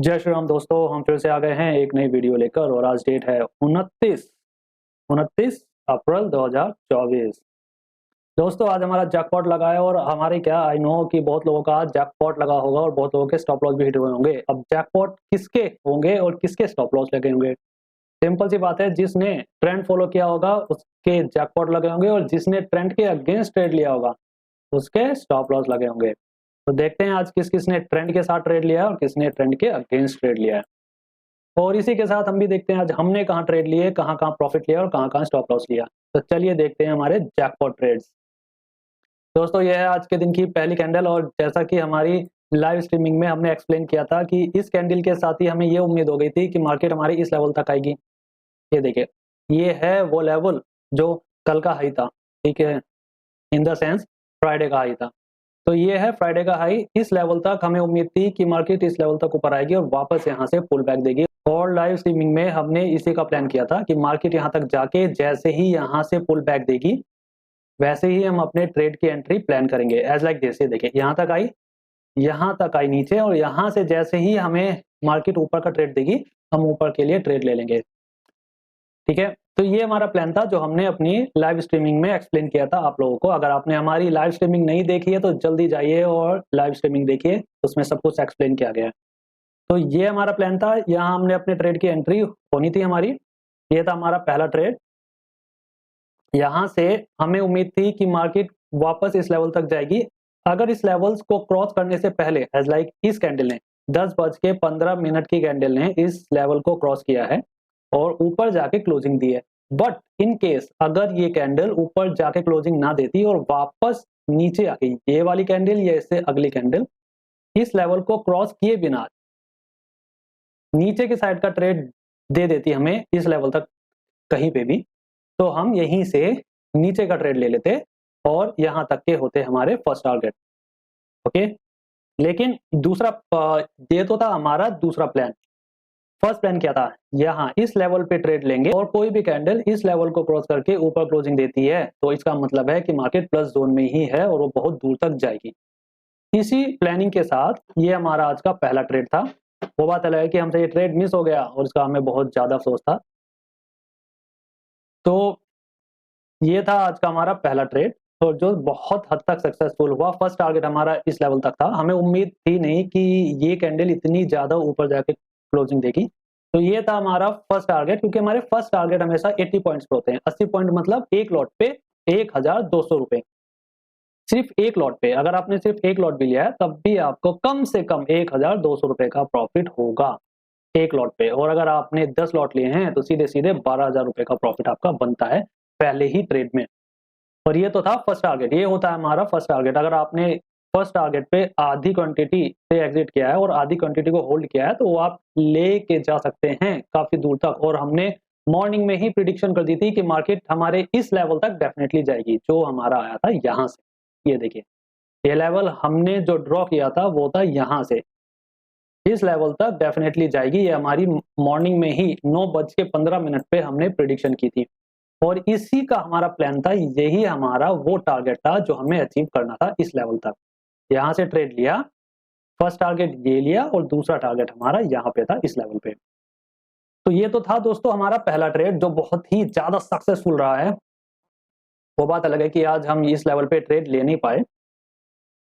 जय श्री राम दोस्तों, हम फिर से आ गए हैं एक नई वीडियो लेकर। और आज डेट है 29 अप्रैल 2024। दोस्तों आज हमारा जैकपॉट लगा है और हमारे क्या आई नो कि बहुत लोगों का आज जैकपॉट लगा होगा और बहुत लोगों के स्टॉप लॉस भी हिट हुए होंगे। अब जैकपॉट किसके होंगे और किसके स्टॉप लॉस लगे होंगे? सिंपल सी बात है, जिसने ट्रेंड फॉलो किया होगा उसके जैकपॉट लगे होंगे और जिसने ट्रेंड के अगेंस्ट ट्रेड लिया होगा उसके स्टॉप लॉस लगे होंगे। तो देखते हैं आज किस किसने ट्रेंड के साथ ट्रेड लिया है और किसने ट्रेंड के अगेंस्ट ट्रेड लिया है। और इसी के साथ हम भी देखते हैं आज हमने कहाँ ट्रेड लिए, कहाँ कहाँ प्रॉफिट लिया और कहाँ कहाँ स्टॉप लॉस लिया। तो चलिए देखते हैं हमारे जैकपॉट ट्रेड्स। दोस्तों यह है आज के दिन की पहली कैंडल और जैसा कि हमारी लाइव स्ट्रीमिंग में हमने एक्सप्लेन किया था कि इस कैंडल के साथ ही हमें ये उम्मीद हो गई थी कि मार्केट हमारी इस लेवल तक आएगी। ये देखिए, ये है वो लेवल जो कल का हाई था, ठीक है, इन द सेंस फ्राइडे का हाई था। तो ये है फ्राइडे का हाई। इस लेवल तक हमें उम्मीद थी कि मार्केट इस लेवल तक ऊपर आएगी और वापस यहाँ से पुल बैक देगी। और लाइव स्ट्रीमिंग में हमने इसी का प्लान किया था कि मार्केट यहाँ तक जाके जैसे ही यहाँ से पुल बैक देगी वैसे ही हम अपने ट्रेड की एंट्री प्लान करेंगे। एज लाइक जैसे देखिए, यहाँ तक आई नीचे और यहाँ से जैसे ही हमें मार्केट ऊपर का ट्रेड देगी हम ऊपर के लिए ट्रेड ले लेंगे। ठीक है, तो ये हमारा प्लान था जो हमने अपनी लाइव स्ट्रीमिंग में एक्सप्लेन किया था आप लोगों को। अगर आपने हमारी लाइव स्ट्रीमिंग नहीं देखी है तो जल्दी जाइए और लाइव स्ट्रीमिंग देखिए, उसमें सब कुछ एक्सप्लेन किया गया है। तो ये हमारा प्लान था, यहाँ हमने अपने ट्रेड की एंट्री होनी थी हमारी। ये था हमारा पहला ट्रेड। यहाँ से हमें उम्मीद थी कि मार्केट वापस इस लेवल तक जाएगी अगर इस लेवल्स को क्रॉस करने से पहले। एज लाइक इस कैंडल ने 10:15 की कैंडल ने इस लेवल को क्रॉस किया है और ऊपर जाके क्लोजिंग दी है। बट इन केस अगर ये कैंडल ऊपर जाके क्लोजिंग ना देती और वापस नीचे आ गई, ये वाली कैंडल या इससे अगली कैंडल इस लेवल को क्रॉस किए बिना नीचे की साइड का ट्रेड दे देती हमें इस लेवल तक कहीं पे भी, तो हम यहीं से नीचे का ट्रेड ले लेते और यहां तक के होते हमारे फर्स्ट टारगेट। ओके, लेकिन ये तो था हमारा दूसरा प्लान। फर्स्ट प्लान क्या था? यहाँ इस लेवल पे ट्रेड लेंगे और कोई भी कैंडल इस लेवल को क्रॉस करके ऊपर क्लोजिंग देती है तो इसका मतलब है कि मार्केट प्लस जोन में ही है और वो बहुत दूर तक जाएगी। इसी प्लानिंग के साथ ये हमारा आज का पहला ट्रेड था। वो बात अलग है कि हमसे ये ट्रेड मिस हो गया और इसका हमें बहुत ज्यादा अफसोस था। तो ये था आज का हमारा पहला ट्रेड और जो बहुत हद तक सक्सेसफुल हुआ। फर्स्ट टारगेट हमारा इस लेवल तक था, हमें उम्मीद थी नहीं कि ये कैंडल इतनी ज्यादा ऊपर जाके क्लोजिंग देगी। तो ये था हमारा फर्स्ट टारगेट, क्योंकि हमारे फर्स्ट टारगेट हमेशा 80 पॉइंट्स पे होते हैं। 80 पॉइंट मतलब एक लॉट पे 1200 रुपए, सिर्फ एक लॉट पे। अगर आपने सिर्फ एक लॉट भी लिया है तब भी आपको कम से कम 1200 रुपए का प्रॉफिट होगा एक लॉट पे। और अगर आपने 10 लॉट लिए हैं तो सीधे सीधे 12,000 रुपए का प्रॉफिट आपका बनता है पहले ही ट्रेड में। और ये तो था फर्स्ट टारगेट, ये होता है हमारा फर्स्ट टारगेट। अगर आपने फर्स्ट टारगेट पे आधी क्वांटिटी से एग्जिट किया है और आधी क्वांटिटी को होल्ड किया है तो वो आप लेके जा सकते हैं काफी दूर तक। और हमने मॉर्निंग में ही प्रिडिक्शन कर दी थी कि मार्केट हमारे इस लेवल तक डेफिनेटली जाएगी, जो हमारा आया था यहाँ से। ये देखिए, ये लेवल हमने जो ड्रॉ किया था वो था यहाँ से इस लेवल तक डेफिनेटली जाएगी। ये हमारी मॉर्निंग में ही 9:15 पे हमने प्रिडिक्शन की थी और इसी का हमारा प्लान था। यही हमारा वो टारगेट था जो हमें अचीव करना था इस लेवल तक। यहाँ से ट्रेड लिया, फर्स्ट टारगेट ये लिया और दूसरा टारगेट हमारा यहाँ पे था इस लेवल पे। तो ये तो था दोस्तों हमारा पहला ट्रेड जो बहुत ही ज्यादा सक्सेसफुल रहा है। वो बात अलग है कि आज हम इस लेवल पे ट्रेड ले नहीं पाए,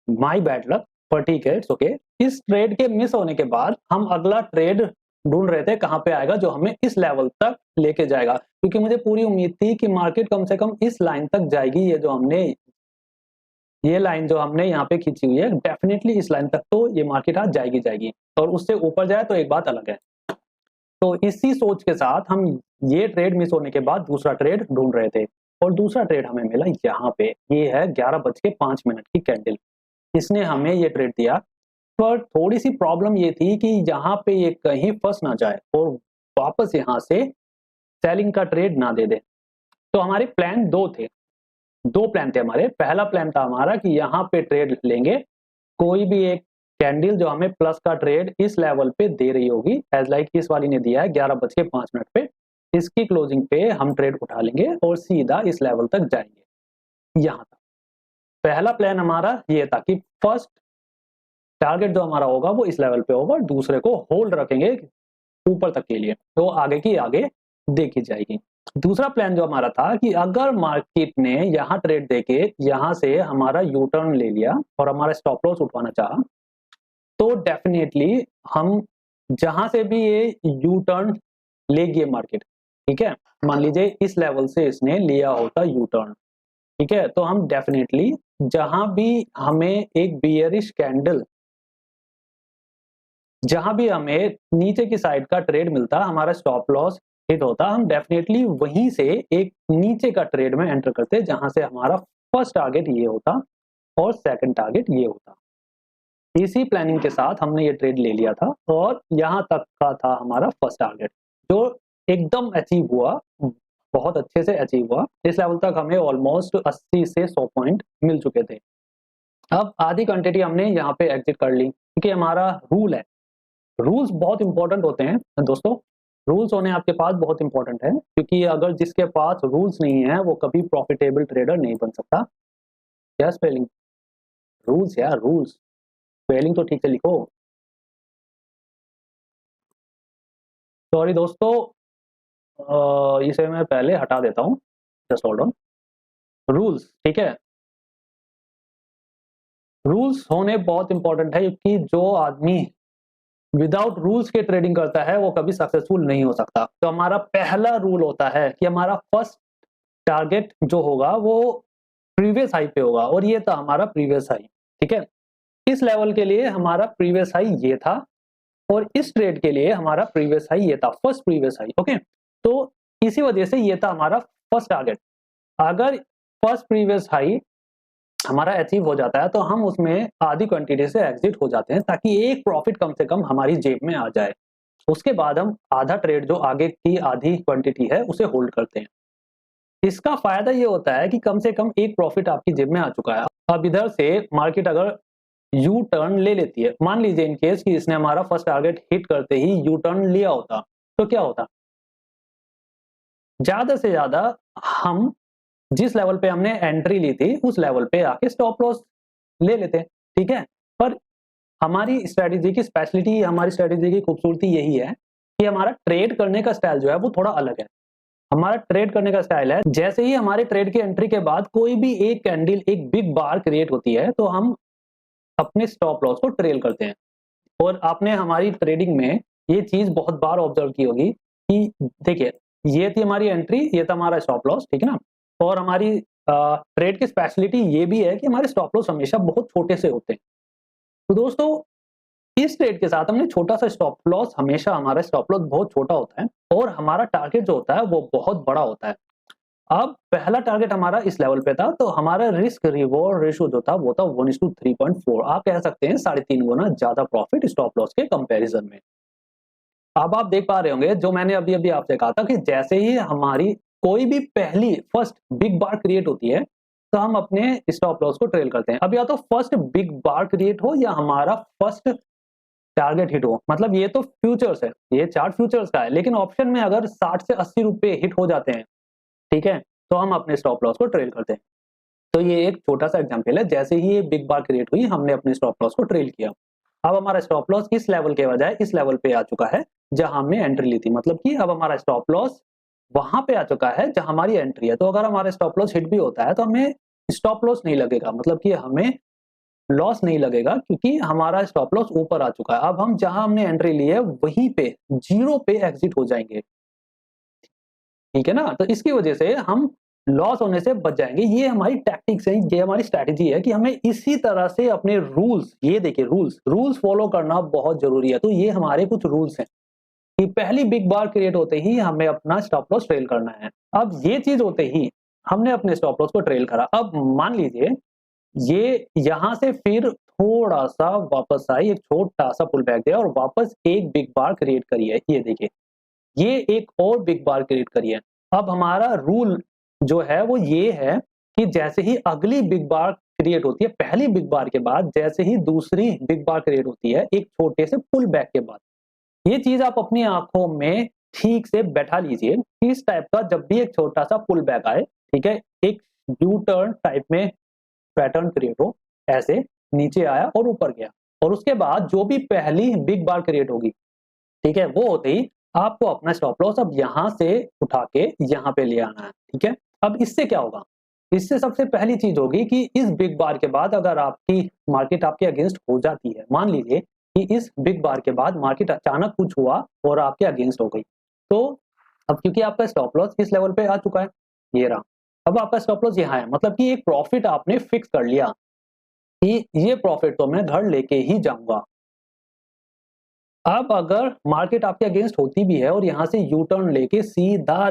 माई बैड लक, पर ठीक है, इट्स ओके। इस ट्रेड के मिस होने के बाद हम अगला ट्रेड ढूंढ रहे थे कहां पे आएगा जो हमें इस लेवल तक लेके जाएगा, क्योंकि मुझे पूरी उम्मीद थी कि मार्केट कम से कम इस लाइन तक जाएगी। ये लाइन जो हमने यहाँ पे खींची हुई है डेफिनेटली इस लाइन तक तो ये मार्केट आज जाएगी और उससे ऊपर जाए तो एक बात अलग है। तो इसी सोच के साथ हम ये ट्रेड मिस होने के बाद दूसरा ट्रेड ढूंढ रहे थे और दूसरा ट्रेड हमें मिला यहाँ पे। ये है 11:05 की कैंडल, इसने हमें ये ट्रेड दिया। पर थोड़ी सी प्रॉब्लम ये थी कि यहाँ पे ये कहीं फंस ना जाए और वापस यहाँ से सेलिंग का ट्रेड ना दे दे। तो हमारे प्लान दो प्लान थे हमारे। पहला प्लान था हमारा कि यहाँ पे ट्रेड लेंगे, कोई भी एक कैंडल जो हमें प्लस का ट्रेड इस लेवल पे दे रही होगी, एज लाइक इस वाली ने दिया है 11:05 पे, इसकी क्लोजिंग पे हम ट्रेड उठा लेंगे और सीधा इस लेवल तक जाएंगे। यहाँ तक पहला प्लान हमारा ये था कि फर्स्ट टारगेट जो हमारा होगा वो इस लेवल पे होगा और दूसरे को होल्ड रखेंगे ऊपर तक के लिए, तो आगे की आगे देखी जाएगी। दूसरा प्लान जो हमारा था कि अगर मार्केट ने यहाँ ट्रेड देके यहाँ से हमारा यू टर्न ले लिया और हमारा स्टॉप लॉस उठवाना चाहा, तो डेफिनेटली हम जहां से भी ये यू टर्न लेगी मार्केट, ठीक है, मान लीजिए इस लेवल से इसने लिया होता यू टर्न, ठीक है, तो हम डेफिनेटली जहां भी हमें एक बियरिश कैंडल, जहां भी हमें नीचे की साइड का ट्रेड मिलता, हमारा स्टॉप लॉस हिट होता, हम डेफिनेटली वहीं से एक नीचे का ट्रेड में एंटर करते जहां से हमारा फर्स्ट टारगेट ये होता और सेकंड टारगेट ये होता। इसी प्लानिंग के साथ हमने ये ट्रेड ले लिया था और यहाँ तक का था हमारा फर्स्ट टारगेट, जो एकदम अचीव हुआ, बहुत अच्छे से अचीव हुआ। इस लेवल तक हमें ऑलमोस्ट 80 से 100 पॉइंट मिल चुके थे। अब आधी क्वांटिटी हमने यहाँ पे एग्जिट कर ली, क्योंकि हमारा रूल है, रूल्स बहुत इंपॉर्टेंट होते हैं दोस्तों, रूल्स होने आपके पास बहुत इंपॉर्टेंट है, क्योंकि अगर जिसके पास रूल्स नहीं है वो कभी प्रॉफिटेबल ट्रेडर नहीं बन सकता। क्या स्पेलिंग, रूल्स यार, रूल्स, स्पेलिंग तो ठीक से लिखो। सॉरी दोस्तों, इसे मैं पहले हटा देता हूँ, जस्ट होल्ड ऑन। रूल्स, ठीक है, रूल्स होने बहुत इंपॉर्टेंट है, क्योंकि जो आदमी विदाउट रूल्स के ट्रेडिंग करता है वो कभी सक्सेसफुल नहीं हो सकता। तो हमारा पहला रूल होता है कि हमारा फर्स्ट टारगेट जो होगा वो प्रीवियस हाई पे होगा, और ये था हमारा प्रीवियस हाई, ठीक है। इस लेवल के लिए हमारा प्रीवियस हाई ये था और इस ट्रेड के लिए हमारा प्रीवियस हाई ये था, फर्स्ट प्रीवियस हाई, ओके। तो इसी वजह से ये था हमारा फर्स्ट टारगेट। अगर फर्स्ट प्रीवियस हाई हमारा अचीव हो जाता है तो हम उसमें आधी क्वांटिटी से एग्जिट हो जाते हैं, ताकि एक प्रॉफिट कम से कम हमारी जेब में आ जाए। उसके बाद हम आधा ट्रेड जो आगे की आधी क्वांटिटी है उसे होल्ड करते हैं। इसका फायदा ये होता है कि कम से कम एक प्रॉफिट आपकी जेब में आ चुका है। अब इधर से मार्केट अगर यू टर्न ले लेती है, मान लीजिए इन केस कि इसने हमारा फर्स्ट टारगेट हिट करते ही यू टर्न लिया होता, तो क्या होता, ज्यादा से ज्यादा हम जिस लेवल पे हमने एंट्री ली थी उस लेवल पे आके स्टॉप लॉस ले लेते, ठीक है। पर हमारी स्ट्रेटेजी की स्पेशलिटी, हमारी स्ट्रेटेजी की खूबसूरती यही है कि हमारा ट्रेड करने का स्टाइल जो है वो थोड़ा अलग है। हमारा ट्रेड करने का स्टाइल है, जैसे ही हमारे ट्रेड की एंट्री के बाद कोई भी एक कैंडल, एक बिग बार क्रिएट होती है, तो हम अपने स्टॉप लॉस को ट्रेल करते हैं। और आपने हमारी ट्रेडिंग में ये चीज बहुत बार ऑब्जर्व की होगी कि देखिए, ये थी हमारी एंट्री, ये था हमारा स्टॉप लॉस, ठीक है ना। और हमारी ट्रेड की स्पेशलिटी ये भी है कि हमारे स्टॉप लॉस हमेशा बहुत छोटे से होते हैं। तो दोस्तों, इस ट्रेड के साथ हमने छोटा सा स्टॉप लॉस, हमेशा हमारा स्टॉप लॉस बहुत छोटा होता है और हमारा टारगेट जो होता है वो बहुत बड़ा होता है। अब पहला टारगेट हमारा इस लेवल पे था, तो हमारा रिस्क रिवॉर्ड रेशियो जो था वो था 1:3.4। आप कह सकते हैं 3.5 गुना ज्यादा प्रॉफिट स्टॉप लॉस के कंपैरिजन में। अब आप देख पा रहे होंगे, जो मैंने अभी अभी आपसे कहा था कि जैसे ही हमारी कोई भी पहली फर्स्ट बिग बार क्रिएट होती है तो हम अपने स्टॉप लॉस को ट्रेल करते हैं। अब या तो फर्स्ट बिग बार क्रिएट हो या हमारा फर्स्ट टारगेट हिट हो, मतलब ये तो फ्यूचर्स है, ये चार्ट फ्यूचर्स का है, लेकिन ऑप्शन में अगर 60 से 80 रुपए हिट हो जाते हैं, ठीक है, तो हम अपने स्टॉप लॉस को ट्रेल करते हैं। तो ये एक छोटा सा एग्जांपल है, जैसे ही ये बिग बार क्रिएट हुई हमने अपने स्टॉप लॉस को ट्रेल किया। अब हमारा स्टॉप लॉस इस लेवल के बजाय इस लेवल पे आ चुका है जहां हमने एंट्री ली थी, मतलब कि अब हमारा स्टॉप लॉस वहां पे आ चुका है जहां हमारी एंट्री है। तो अगर हमारा स्टॉप लॉस हिट भी होता है तो हमें स्टॉप लॉस नहीं लगेगा, मतलब कि हमें लॉस नहीं लगेगा, क्योंकि हमारा स्टॉप लॉस ऊपर आ चुका है। अब हम जहां हमने एंट्री ली है वहीं पे जीरो पे एग्जिट हो जाएंगे, ठीक है ना। तो इसकी वजह से हम लॉस होने से बच जाएंगे। ये हमारी टैक्टिक्स है, ये हमारी स्ट्रैटेजी है कि हमें इसी तरह से अपने रूल्स, ये देखिए रूल्स फॉलो करना बहुत जरूरी है। तो ये हमारे कुछ रूल्स हैं कि पहली बिग बार क्रिएट होते ही हमें अपना स्टॉप लॉस ट्रेल करना है। अब ये चीज होते ही हमने अपने स्टॉप लॉस को ट्रेल करा। अब मान लीजिए ये यहां से फिर थोड़ा सा वापस आई, एक छोटा सा पुल बैक दिया और वापस एक बिग बार क्रिएट करी है। ये देखिए, ये एक और बिग बार क्रिएट करी है। अब हमारा रूल जो है वो ये है कि जैसे ही अगली बिग बार क्रिएट होती है, पहली बिग बार के बाद जैसे ही दूसरी बिग बार क्रिएट होती है एक छोटे से पुल बैक के बाद, ये चीज आप अपनी आंखों में ठीक से बैठा लीजिए। इस टाइप का जब भी एक छोटा सा पुल बैक आए, ठीक है, एक यू टर्न टाइप में पैटर्न क्रिएट हो, ऐसे नीचे आया और ऊपर गया, और उसके बाद जो भी पहली बिग बार क्रिएट होगी, ठीक है, वो होते ही आपको अपना स्टॉप लॉस अब यहाँ से उठा के यहाँ पे ले आना है, ठीक है। अब इससे क्या होगा, इससे सबसे पहली चीज होगी कि इस बिग बार के बाद अगर आपकी मार्केट आपके अगेंस्ट हो जाती है, मान लीजिए कि इस बिग बार के बाद मार्केट अचानक कुछ हुआ और आपके अगेंस्ट हो गई, तो अब क्योंकि आपका स्टॉप लॉस इस लेवल पे आ चुका है, ये रहा, अब आपका स्टॉप लॉस यहाँ है, मतलब कि एक प्रॉफिट आपने फिक्स कर लिया कि ये प्रॉफिट तो मैं घर लेके ही जाऊंगा। अब अगर मार्केट आपके अगेंस्ट होती भी है और यहाँ से यू टर्न लेके सीधा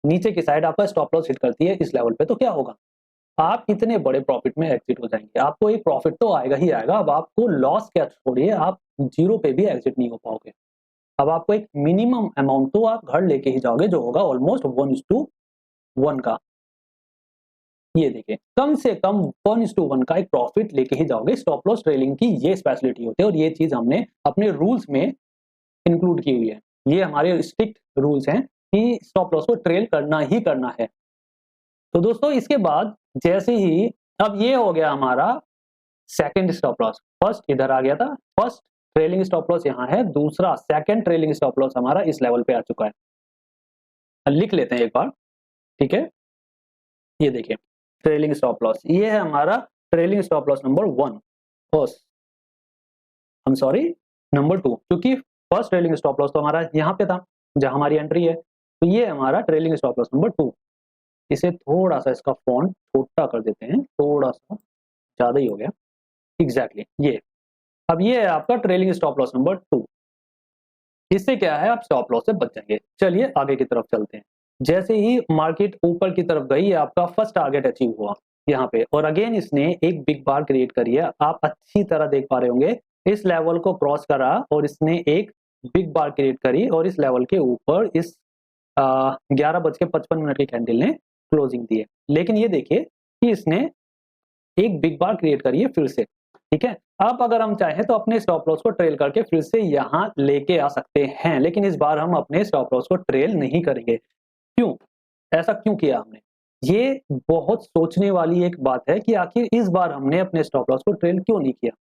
नीचे की साइड आपका स्टॉप लॉस हिट करती है इस लेवल पे, तो क्या होगा, आप इतने बड़े प्रॉफिट में एग्जिट हो जाएंगे। आपको एक प्रॉफिट तो आएगा ही आएगा, अब आपको लॉस क्या छोड़िए, आप जीरो पे भी एग्जिट नहीं हो पाओगे। अब आपको एक मिनिमम अमाउंट तो आप घर लेके ही जाओगे, जो होगा ऑलमोस्ट 1:1 का। ये देखिए, कम से कम 1:1 का एक प्रॉफिट लेके ही जाओगे। स्टॉप लॉस ट्रेलिंग की ये स्पेशलिटी होती है और ये चीज हमने अपने रूल्स में इंक्लूड की हुई है। ये हमारे स्ट्रिक्ट रूल्स हैं कि स्टॉप लॉस को ट्रेल करना ही करना है। तो दोस्तों इसके बाद जैसे ही, अब ये हो गया हमारा सेकंड स्टॉप लॉस, फर्स्ट इधर आ गया था, फर्स्ट ट्रेलिंग स्टॉप लॉस यहाँ है, दूसरा सेकंड ट्रेलिंग स्टॉप लॉस हमारा इस लेवल पे आ चुका है। लिख लेते हैं एक बार, ठीक है। ये देखिए ट्रेलिंग स्टॉप लॉस, ये है हमारा trailing stop loss number 1, first, हम सॉरी नंबर 2, क्योंकि फर्स्ट ट्रेलिंग स्टॉप लॉस तो हमारा यहाँ पे था जहां हमारी एंट्री है, तो ये हमारा ट्रेलिंग स्टॉप लॉस नंबर 2। इसे थोड़ा सा इसका फॉन्ट छोटा कर देते हैं, थोड़ा सा ज्यादा ही हो गया, एग्जैक्टली ये। अब ये है आपका ट्रेलिंग स्टॉप लॉस नंबर 2। इससे क्या है, आप स्टॉप लॉस से बच जाएंगे। चलिए आगे की तरफ चलते हैं। जैसे ही मार्केट ऊपर की तरफ गई, आपका फर्स्ट टारगेट अचीव हुआ यहाँ पे, और अगेन इसने एक बिग बार क्रिएट करी है। आप अच्छी तरह देख पा रहे होंगे, इस लेवल को क्रॉस करा और इसने एक बिग बार क्रिएट करी और इस लेवल के ऊपर इस 11:55 की कैंडल ने क्लोजिंग दी है। लेकिन ये देखिए कि इसने एक बिग बार क्रिएट करी है फिर से, ठीक है। अब अगर हम चाहें तो अपने स्टॉप लॉस को ट्रेल करके फिर से यहाँ लेके आ सकते हैं, लेकिन इस बार हम अपने स्टॉप लॉस को ट्रेल नहीं करेंगे। क्यों, ऐसा क्यों किया हमने? ये बहुत सोचने वाली एक बात है कि आखिर इस बार हमने अपने स्टॉप लॉस को ट्रेल क्यों नहीं किया।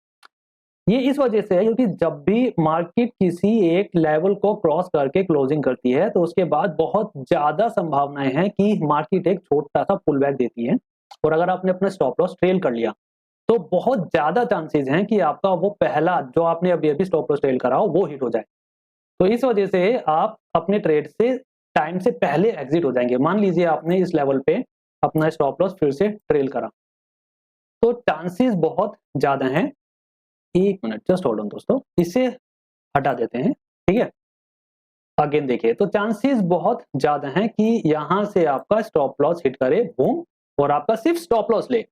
ये इस वजह से है क्योंकि जब भी मार्केट किसी एक लेवल को क्रॉस करके क्लोजिंग करती है, तो उसके बाद बहुत ज्यादा संभावनाएं हैं कि मार्केट एक छोटा सा पुल बैक देती है, और अगर आपने अपना स्टॉप लॉस ट्रेल कर लिया तो बहुत ज्यादा चांसेस हैं कि आपका वो पहला जो आपने अभी अभी स्टॉप लॉस ट्रेल करा हो वो हिट हो जाए। तो इस वजह से आप अपने ट्रेड से टाइम से पहले एग्जिट हो जाएंगे। मान लीजिए आपने इस लेवल पे अपना स्टॉप लॉस फिर से ट्रेल करा, तो चांसेस बहुत ज्यादा हैं, एक मिनट जस्ट होल्ड ऑन दोस्तों, इसे हटा देते हैं, ठीक है। अगेन देखिए, तो चांसेस बहुत ज्यादा हैं कि यहां से आपका स्टॉप लॉस हिट करे, बूम, और आपका सिर्फ स्टॉप लॉस ले,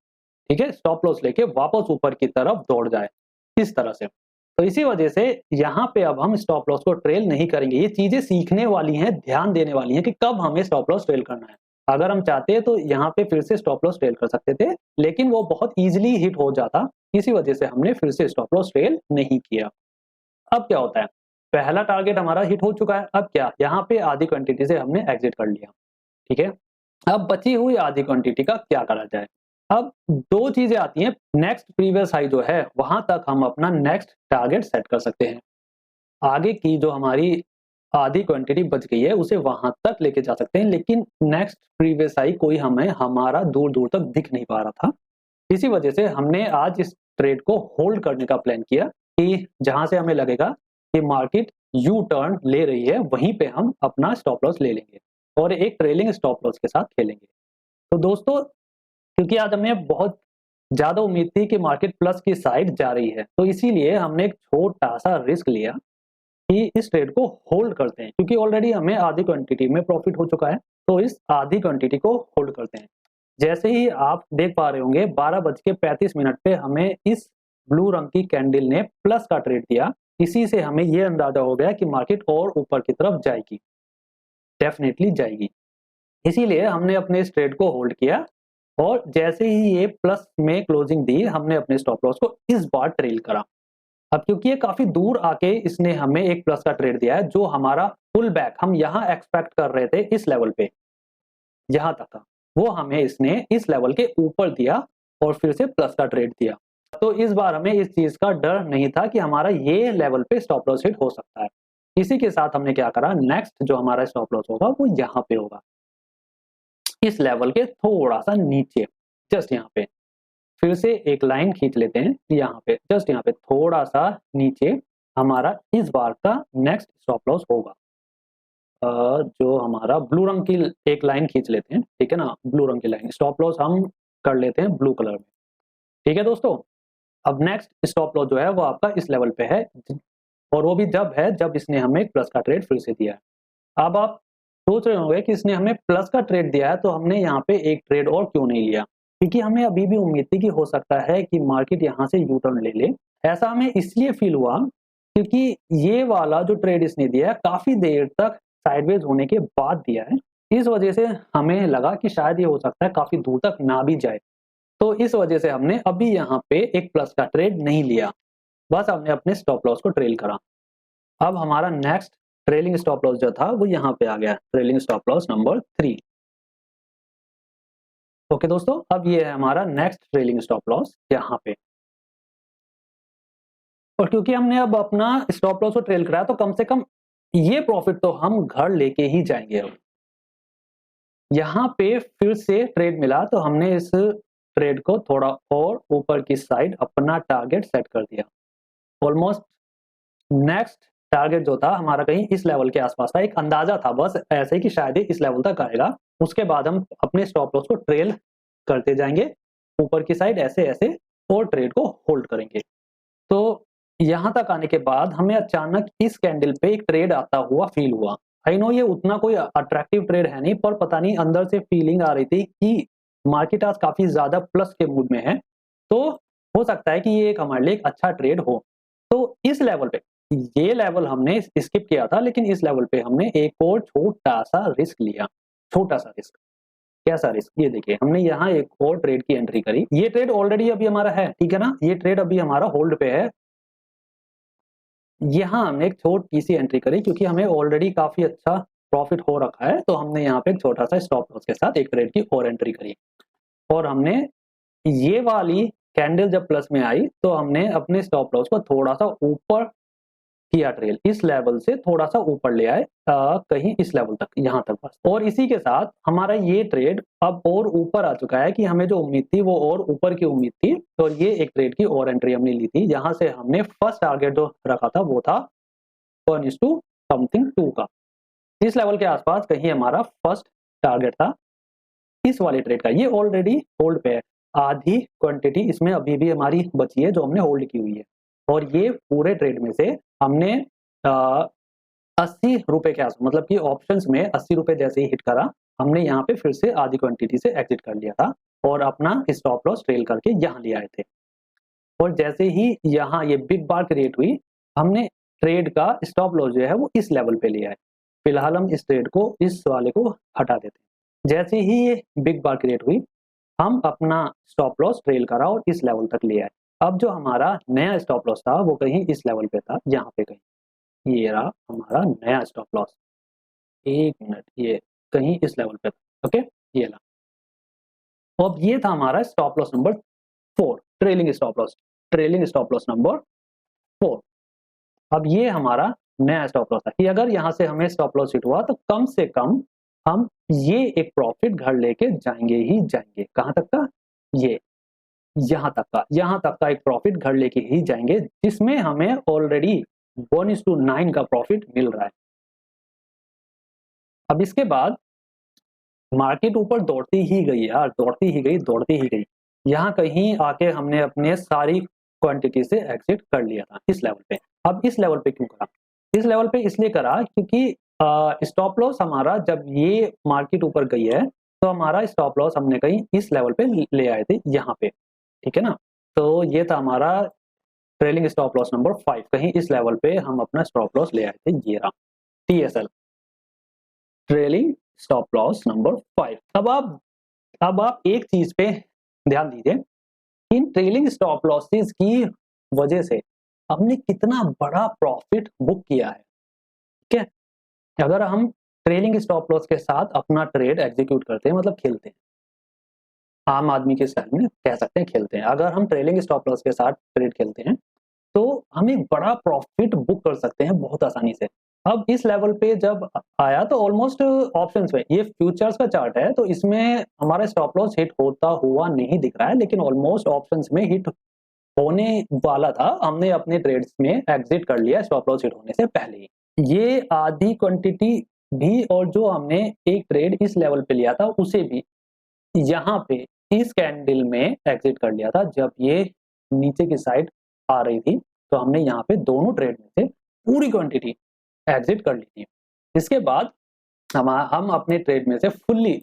ठीक है, स्टॉप लॉस लेके वापस ऊपर की तरफ दौड़ जाए इस तरह से। तो इसी वजह से यहाँ पे अब हम स्टॉप लॉस को ट्रेल नहीं करेंगे। ये चीजें सीखने वाली हैं, ध्यान देने वाली हैं कि कब हमें स्टॉप लॉस ट्रेल करना है। अगर हम चाहते हैं तो यहाँ पे फिर से स्टॉप लॉस ट्रेल कर सकते थे, लेकिन वो बहुत इजीली हिट हो जाता, इसी वजह से हमने फिर से स्टॉप लॉस ट्रेल नहीं किया। अब क्या होता है, पहला टारगेट हमारा हिट हो चुका है, अब क्या, यहाँ पे आधी क्वांटिटी से हमने एग्जिट कर लिया, ठीक है। अब बची हुई आधी क्वांटिटी का क्या करा जाए। अब दो चीजें आती हैं, नेक्स्ट प्रीवियस हाई जो है वहां तक हम अपना नेक्स्ट टारगेट सेट कर सकते हैं, आगे की जो हमारी आधी क्वांटिटी बच गई है उसे वहां तक लेके जा सकते हैं, लेकिन नेक्स्ट प्रीवियस हाई कोई हमें हमारा दूर दूर तक दिख नहीं पा रहा था। इसी वजह से हमने आज इस ट्रेड को होल्ड करने का प्लान किया कि जहां से हमें लगेगा कि मार्केट यू टर्न ले रही है, वहीं पे हम अपना स्टॉप लॉस ले लेंगे और एक ट्रेलिंग स्टॉप लॉस के साथ खेलेंगे। तो दोस्तों क्योंकि आज हमें बहुत ज्यादा उम्मीद थी कि मार्केट प्लस की साइड जा रही है, तो इसीलिए हमने एक छोटा सा रिस्क लिया कि इस ट्रेड को होल्ड करते हैं, क्योंकि ऑलरेडी हमें आधी क्वांटिटी में प्रॉफिट हो चुका है, तो इस आधी क्वांटिटी को होल्ड करते हैं। जैसे ही आप देख पा रहे होंगे 12:35 पे हमें इस ब्लू रंग की कैंडल ने प्लस का ट्रेड दिया, इसी से हमें यह अंदाजा हो गया कि मार्केट और ऊपर की तरफ जाएगी, डेफिनेटली जाएगी। इसीलिए हमने अपने इस ट्रेड को होल्ड किया और जैसे ही ये प्लस में क्लोजिंग दी, हमने अपने स्टॉप लॉस को इस बार ट्रेल करा। अब क्योंकि ये काफी दूर आके इसने हमें एक प्लस का ट्रेड दिया है, जो हमारा पुल बैक हम यहाँ एक्सपेक्ट कर रहे थे इस लेवल पे, यहाँ तक का, वो हमें इसने इस लेवल के ऊपर दिया और फिर से प्लस का ट्रेड दिया। तो इस बार हमें इस चीज का डर नहीं था कि हमारा ये लेवल पे स्टॉप लॉस हिट हो सकता है। इसी के साथ हमने क्या करा, नेक्स्ट जो हमारा स्टॉप लॉस होगा वो यहाँ पे होगा, इस लेवल के थोड़ा सा नीचे, जस्ट यहाँ पे। फिर से एक लाइन खींच लेते हैं यहाँ पे, जस्ट यहाँ पे थोड़ा सा नीचे हमारा इस बार का नेक्स्ट स्टॉप लॉस होगा। जो हमारा ब्लू रंग की एक लाइन खींच लेते हैं, ठीक है ना, ब्लू रंग की लाइन स्टॉप लॉस हम कर लेते हैं ब्लू कलर में, ठीक है दोस्तों। अब नेक्स्ट स्टॉप लॉस जो है वो आपका इस लेवल पे है, और वो भी जब है जब इसने हमें एक प्लस का ट्रेड फिर से दिया है। अब आप सोच रहे होंगे कि इसने हमें प्लस का ट्रेड दिया है तो हमने यहाँ पे एक ट्रेड और क्यों नहीं लिया, क्योंकि हमें अभी भी उम्मीद थी कि हो सकता है कि मार्केट यहाँ से यू टर्न ले ले। ऐसा हमें इसलिए फील हुआ क्योंकि ये वाला जो ट्रेड इसने दिया है काफी देर तक साइडवेज होने के बाद दिया है, इस वजह से हमें लगा कि शायद ये हो सकता है काफी दूर तक ना भी जाए। तो इस वजह से हमने अभी यहाँ पे एक प्लस का ट्रेड नहीं लिया, बस हमने अपने स्टॉप लॉस को ट्रेल करा। अब हमारा नेक्स्ट ट्रेलिंग स्टॉप लॉस जो था वो यहाँ पे आ गया, trailing stop loss number 3। Okay दोस्तों, अब ये है हमारा नेक्स्ट ट्रेलिंग स्टॉप लॉस यहाँ पे। और क्योंकि हमने अब अपना स्टॉप लॉस को ट्रेल कराया तो कम से कम ये प्रॉफिट तो हम घर लेके ही जाएंगे। अब यहाँ पे फिर से ट्रेड मिला तो हमने इस ट्रेड को थोड़ा और ऊपर की साइड अपना टारगेट सेट कर दिया। ऑलमोस्ट नेक्स्ट टारगेट जो था हमारा कहीं इस लेवल के आसपास था, एक अंदाजा था बस ऐसे कि शायद इस लेवल तक आएगा। उसके बाद हम अपने स्टॉप लॉस को ट्रेल करते जाएंगे ऊपर की साइड ऐसे ऐसे, और ट्रेड को होल्ड करेंगे। तो यहाँ तक आने के बाद हमें अचानक इस कैंडल पे एक ट्रेड आता हुआ फील हुआ। आई नो ये उतना कोई अट्रैक्टिव ट्रेड है नहीं, पर पता नहीं अंदर से फीलिंग आ रही थी कि मार्केट आज काफी ज्यादा प्लस के मूड में है, तो हो सकता है कि ये एक हमारे लिए एक अच्छा ट्रेड हो। तो इस लेवल पे, ये लेवल हमने स्किप किया था, लेकिन इस लेवल पे हमने एक और छोटा सा रिस्क लिया। छोटा सा रिस्क, कैसा रिस्क, ये देखिए हमने यहाँ एक और ट्रेड की एंट्री करी। ये ट्रेड ऑलरेडी अभी हमारा है, ठीक है ना, ये ट्रेड अभी हमारा होल्ड पे है। यहाँ हमने एक छोटी सी एंट्री करी क्योंकि हमें ऑलरेडी काफी अच्छा प्रॉफिट हो रखा है, तो हमने यहाँ पे एक छोटा सा स्टॉप लॉस के साथ एक ट्रेड की और एंट्री करी। और हमने ये वाली कैंडल जब प्लस में आई तो हमने अपने स्टॉप लॉस को थोड़ा सा ऊपर किया, ट्रेल इस लेवल से थोड़ा सा ऊपर ले आए, कहीं इस लेवल तक, यहाँ तक बस। और इसी के साथ हमारा ये ट्रेड अब और ऊपर आ चुका है कि हमें जो उम्मीद थी वो और ऊपर की उम्मीद थी, तो ये एक ट्रेड की और एंट्री हमने ली थी। यहाँ से हमने फर्स्ट टारगेट जो रखा था वो था 1:2 समथिंग 2 का, इस लेवल के आसपास कहीं हमारा फर्स्ट टारगेट था इस वाले ट्रेड का। ये ऑलरेडी होल्ड पे है, आधी क्वांटिटी इसमें अभी भी हमारी बची है जो हमने होल्ड की हुई है। और ये पूरे ट्रेड में से हमने 80 रुपए के आसपास, मतलब कि ऑप्शंस में 80 रुपए जैसे ही हिट करा, हमने यहाँ पे फिर से आधी क्वांटिटी से एग्जिट कर लिया था और अपना स्टॉप लॉस ट्रेल करके यहाँ ले आए थे। और जैसे ही यहाँ ये बिग बार क्रिएट हुई, हमने ट्रेड का स्टॉप लॉस जो है वो इस लेवल पे लिया है। फिलहाल हम इस ट्रेड को, इस वाले को हटा देते हैं। जैसे ही ये बिग बार क्रिएट हुई, हम अपना स्टॉप लॉस ट्रेल करा और इस लेवल तक ले आए। अब जो हमारा नया स्टॉप लॉस था वो कहीं इस लेवल पे था, यहाँ पे कहीं, ये रहा हमारा नया स्टॉप लॉस। एक मिनट, ये कहीं इस लेवल पे था, ओके, ये ला। अब ये था हमारा stop loss number 4, trailing stop loss, trailing stop loss number 4। अब ये हमारा नया स्टॉप लॉस था कि अगर यहाँ से हमें स्टॉप लॉस हिट हुआ तो कम से कम हम ये एक प्रॉफिट घर लेके जाएंगे ही जाएंगे। कहाँ तक का, ये यहाँ तक का एक प्रॉफिट घर लेके ही जाएंगे, जिसमें हमें ऑलरेडी 1:9 का प्रॉफिट मिल रहा है। अब इसके बाद मार्केट ऊपर दौड़ती ही गई यार, दौड़ती ही गई, दौड़ती ही गई। यहाँ कहीं आके हमने अपने सारी क्वांटिटी से एग्जिट कर लिया था इस लेवल पे। अब इस लेवल पे क्यों करा, इस लेवल पे इसलिए करा क्योंकि स्टॉप लॉस हमारा जब ये मार्केट ऊपर गई है तो हमारा स्टॉप लॉस हमने कहीं इस लेवल पे ले आए थे, यहाँ पे, ठीक है ना। तो ये था हमारा ट्रेलिंग स्टॉप लॉस नंबर 5, कहीं इस लेवल पे हम अपना स्टॉप लॉस ले आए थे, ये रहा TSL, trailing stop loss number 5। अब आप एक चीज पे ध्यान दीजिए, इन ट्रेलिंग स्टॉप लॉसेस की वजह से हमने कितना बड़ा प्रॉफिट बुक किया है, ठीक है। अगर हम ट्रेलिंग स्टॉप लॉस के साथ अपना ट्रेड एग्जीक्यूट करते हैं, मतलब खेलते हैं, आम आदमी के स्टाइल में कह सकते हैं खेलते हैं। अगर हम ट्रेलिंग स्टॉप लॉस के साथ ट्रेड खेलते हैं तो हम एक बड़ा प्रॉफिट बुक कर सकते हैं बहुत आसानी से। अब इस लेवल पे जब आया तो ऑलमोस्ट ऑप्शंस में, ये फ्यूचर्स का चार्ट है तो इसमें हमारा स्टॉप लॉस हिट होता हुआ नहीं दिख रहा है, लेकिन ऑलमोस्ट ऑप्शंस में हिट होने वाला था। हमने अपने ट्रेड्स में एग्जिट कर लिया स्टॉप लॉस हिट होने से पहले ही। ये आधी क्वांटिटी भी, और जो हमने एक ट्रेड इस लेवल पे लिया था उसे भी यहाँ पे इस कैंडल में एग्जिट कर लिया था जब ये नीचे की साइड आ रही थी। तो हमने यहाँ पे दोनों ट्रेड में से पूरी क्वांटिटी एग्जिट कर ली थी। इसके बाद हम अपने ट्रेड में से फुल्ली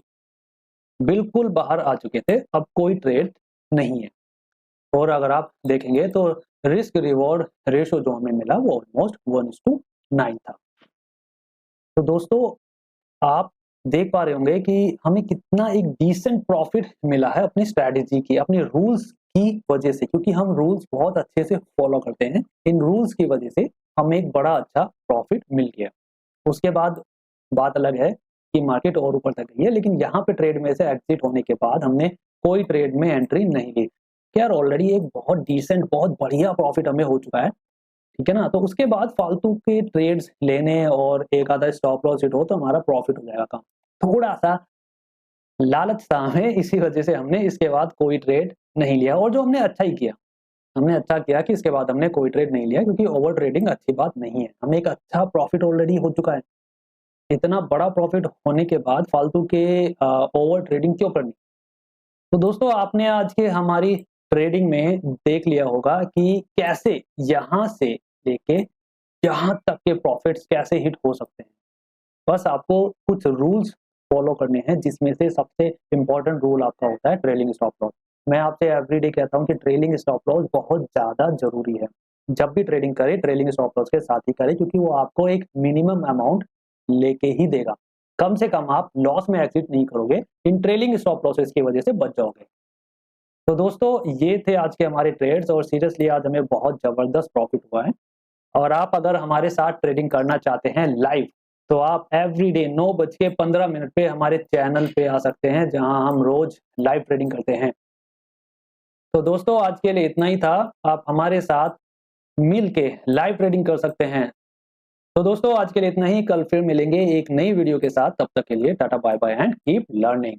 बिल्कुल बाहर आ चुके थे, अब कोई ट्रेड नहीं है। और अगर आप देखेंगे तो रिस्क रिवॉर्ड रेशो जो हमें मिला वो ऑलमोस्ट 1:9 था। तो दोस्तों आप देख पा रहे होंगे कि हमें कितना एक डिसेंट प्रॉफिट मिला है अपनी स्ट्रैटेजी की, अपने रूल्स की वजह से, क्योंकि हम रूल्स बहुत अच्छे से फॉलो करते हैं। इन रूल्स की वजह से हमें एक बड़ा अच्छा प्रॉफिट मिल गया। उसके बाद बात अलग है कि मार्केट और ऊपर तक गई है, लेकिन यहाँ पे ट्रेड में से एग्जिट होने के बाद हमने कोई ट्रेड में एंट्री नहीं ली। यार ऑलरेडी एक बहुत डिसेंट, बहुत बढ़िया प्रॉफिट हमें हो चुका है, ठीक है ना। तो उसके बाद फालतू के ट्रेड्स लेने और एक आधा स्टॉप लॉस हिट हो तो हमारा प्रॉफिट हो जाएगा काम। थोड़ा सा लालच था हमें, इसी वजह से हमने इसके बाद कोई ट्रेड नहीं लिया। और जो हमने अच्छा ही किया, हमने अच्छा किया कि इसके बाद हमने कोई ट्रेड नहीं लिया, क्योंकि ओवर ट्रेडिंग अच्छी बात नहीं है। हमें एक अच्छा प्रॉफिट ऑलरेडी हो चुका है। इतना बड़ा प्रॉफिट होने के बाद फालतू के ओवर ट्रेडिंग क्यों करनी। तो दोस्तों आपने आज के हमारी ट्रेडिंग में देख लिया होगा कि कैसे यहाँ से लेके यहाँ तक के प्रॉफिट्स कैसे हिट हो सकते हैं। बस आपको कुछ रूल्स फॉलो करने हैं, जिसमें से सबसे इंपॉर्टेंट रूल आपका होता है ट्रेलिंग स्टॉप लॉस। मैं आपसे एवरीडे कहता हूँ कि ट्रेलिंग स्टॉप लॉस बहुत ज़्यादा जरूरी है। जब भी ट्रेडिंग करें ट्रेलिंग स्टॉप लॉस के साथ ही करें, क्योंकि वो आपको एक मिनिमम अमाउंट लेके ही देगा। कम से कम आप लॉस में एग्जिट नहीं करोगे, इन ट्रेलिंग स्टॉप लॉसेस की वजह से बच जाओगे। तो दोस्तों ये थे आज के हमारे ट्रेड्स, और सीरियसली आज हमें बहुत जबरदस्त प्रॉफिट हुआ है। और आप अगर हमारे साथ ट्रेडिंग करना चाहते हैं लाइव, तो आप एवरीडे 9:15 पे हमारे चैनल पे आ सकते हैं, जहां हम रोज लाइव ट्रेडिंग करते हैं। तो दोस्तों आज के लिए इतना ही था। आप हमारे साथ मिल के लाइव ट्रेडिंग कर सकते हैं। तो दोस्तों आज के लिए इतना ही, कल फिर मिलेंगे एक नई वीडियो के साथ। तब तक के लिए tata bye bye and keep learning.